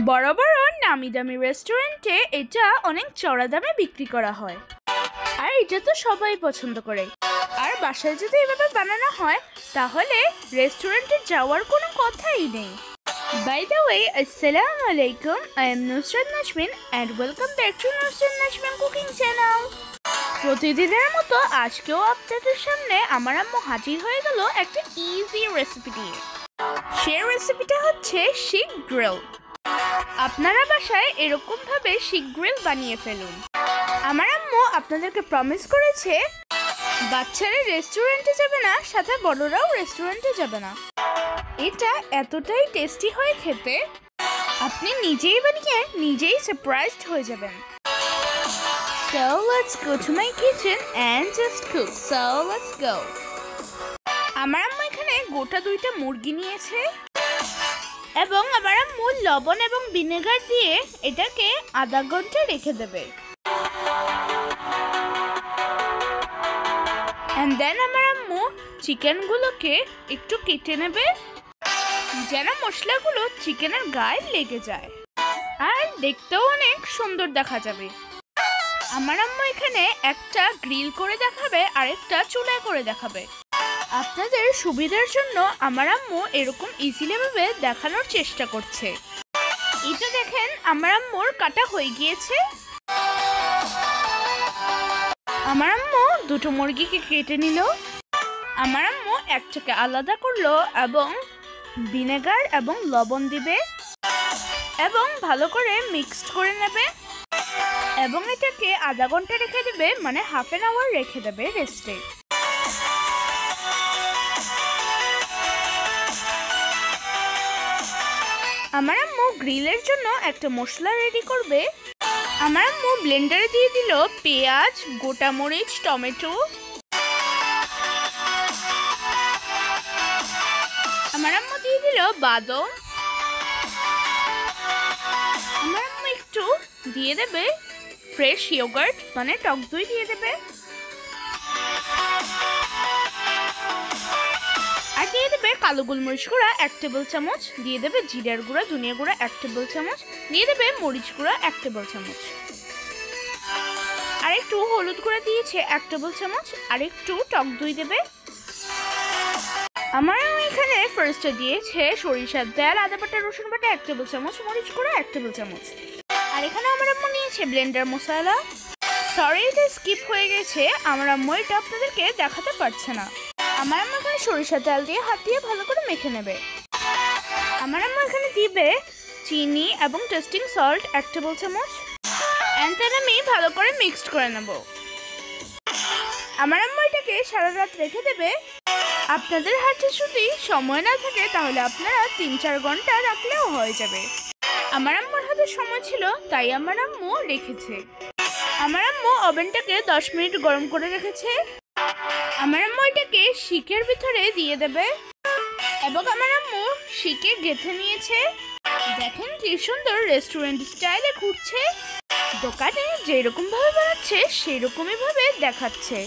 বড় বড় নামি দামি রেস্টুরেন্টে এটা অনেক চড়া দামে বিক্রি করা হয়, আর এটা তো সবাই পছন্দ করে। আর বাসায় যদি এভাবে বানানো হয় তাহলে রেস্টুরেন্টে যাওয়ার কোনো কথাই নেই। By the way, Assalamu alaikum. I am Nusrat Najmin and welcome back to Nusrat Najmin Cooking Channel. প্রতিদিনের মতো আজকেও আপনাদের সামনে আমার আম্মু হাজির হয়ে গেল একটা ইজি রেসিপি দিয়ে। সেই রেসিপিটা হচ্ছে শিক গ্রিল। আপনারা বাসায় এরকম ভাবে শিক গ্রিল বানিয়ে ফেলুন। আমার আম্মু আপনাদেরকে প্রমিস করেছে বাচ্চারা রেস্টুরেন্টে যাবে না, সাথে বড়রাও রেস্টুরেন্টে যাবে না। এটা এতটাই টেস্টি হয় খেতে, আপনি নিজেই বানিয়ে নিজেই সারপ্রাইজড হয়ে যাবেন। So let's go to my kitchen and just cook. So let's go. আমার আম্মু এখানে গোটা 2টা মুরগি নিয়েছে এবং আমার আম্মু লবণ এবং ভিনেগার দিয়ে এটাকে আধা ঘন্টা রেখে দেবে। And then আমার আম্মু চিকেনগুলোকে একটু কেটে নেবে যেন মশলাগুলো চিকেনের গায়ে লেগে যায় আর দেখতেও অনেক সুন্দর দেখা যাবে। আমার আম্মু এখানে একটা গ্রিল করে দেখাবে আর একটা চুলায় করে দেখাবে। আপনাদের সুবিধার জন্য আমার আম্মু এরকম ইজিলি ভাবে দেখানোর চেষ্টা করছে। এটা দেখেন আমার আম্মুর কাটা হয়ে গিয়েছে। আমার আম্মু 2টো মুরগিকে কেটে নিল। আমার আম্মু একটাকে আলাদা করলো এবং ভিনেগার এবং লবণ দিবে এবং ভালো করে মিক্সড করে নেবে এবং এটাকে আধা ঘন্টা রেখে দেবে, মানে হাফ অ্যান আওয়ার রেখে দেবে রেস্টে। আমার আম্মু গ্রিলের জন্য একটা মশলা রেডি করবে। আমার আম্মু ব্লেন্ডারে দিয়ে দিল পেঁয়াজ, গোটা মরিচ, টমেটো। আমার আম্মু দিয়ে দিল বাদাম। আমার আম্মু একটু দিয়ে দেবে ফ্রেশ ইয়োগার্ট, মানে টক দই দিয়ে দেবে। আর দিয়ে দেবে কালো গোলমরিচ গুঁড়া 1 টেবিল চামচ, দিয়ে দেবে জিরার গুঁড়া, ধনিয়া গুঁড়া 1 টেবিল চামচ, দিয়ে দেবে মরিচ গুঁড়া 1 টেবিল চামচ, আর একটু হলুদ গুঁড়া দিয়েছে 1 টেবিল চামচ, আর একটু টক দই দেবে। আমার এখানে ফার্স্টে দিয়েছে সরিষার তেল, আদা বাটা, রসুন বাটা 1 টেবিল চামচ, মরিচ গুঁড়া 1 টেবিল চামচ। আর এখানে আমার আম্মু নিয়েছে ব্লেন্ডার মশলা। সরি, এটা স্কিপ হয়ে গেছে, আমার আম্মু এটা আপনাদেরকে দেখাতে পারছে না। আমার আম্মু এখানে সরিষার তেল দিয়ে হাত দিয়ে ভালো করে মেখে নেবে। আমার আম্মু এখানে দিবে চিনি এবং টেস্টিং সল্ট 1 টেবিল চামচ, এন্ড দেন আমি ভালো করে মিক্সড করে নেব। আমার আম্মু এটাকে সারা রাত রেখে দেবে। আপনাদের হাতে যদি সময় না থাকে তাহলে আপনারা 3-4 ঘন্টা রাখলেও হয়ে যাবে। আমার আম্মুর হাতে সময় ছিল তাই আমার আম্মু রেখেছে। আমার আম্মু ওভেনটাকে 10 মিনিট গরম করে রেখেছে। আমার আম্মু এটাকে শিকের ভিতরে দিয়ে দেবে এবং আমার আম্মু শিকে গেঁথে নিয়েছে। দেখেন কি সুন্দর রেস্টুরেন্ট স্টাইলে ঘুরছে। দোকানে যেরকম ভাবে বানাচ্ছে সেই রকমই ভাবে দেখাচ্ছে।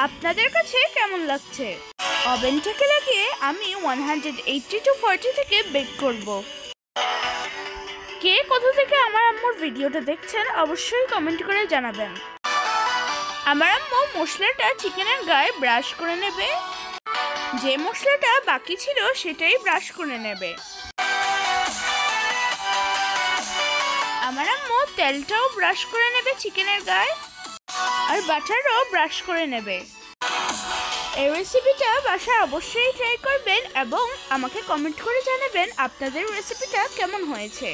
আপনাদের কাছে কেমন লাগছে? ওভেনটাকে লাগিয়ে আমি 180 to 40 থেকে বেক করব। কে কোথা থেকে আমার আম্মুর ভিডিওটা দেখছেন অবশ্যই কমেন্ট করে জানাবেন। আমার আম্মু মশলাটা চিকেনের গায়ে ব্রাশ করে নেবে। যে মশলাটা বাকি ছিল সেটাই ব্রাশ করে নেবে। আমার আম্মু তেলটাও ব্রাশ করে নেবে চিকেনের গায়ে, আর বাটারও ব্রাশ করে নেবে। এই রেসিপিটা বাসায় অবশ্যই ট্রাই করবেন এবং আমাকে কমেন্ট করে জানাবেন আপনাদের রেসিপিটা কেমন হয়েছে।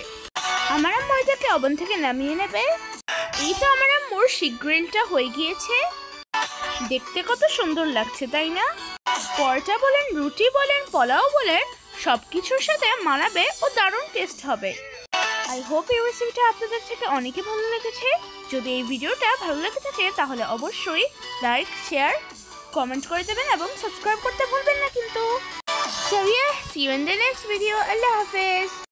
আমার আম্মু এটাকে ওভেন থেকে নামিয়ে নেবে। এই তো আমার আম্মুর শিক গ্রিলটা হয়ে গিয়েছে। দেখতে কত সুন্দর লাগছে, তাই না? পরোটা বলেন, রুটি বলেন, পোলাও বলেন, সব কিছুর সাথে মানাবে ও দারুণ টেস্ট হবে। আই হোপ এই রেসিপিটা আপনাদের থেকে অনেকে ভালো লেগেছে। যদি এই ভিডিওটা ভালো লেগে থাকে তাহলে অবশ্যই লাইক, শেয়ার, কমেন্ট করে দেবেন এবং সাবস্ক্রাইব করতে ভুলবেন না কিন্তু। So yeah, see you in the next video. Allah Hafiz.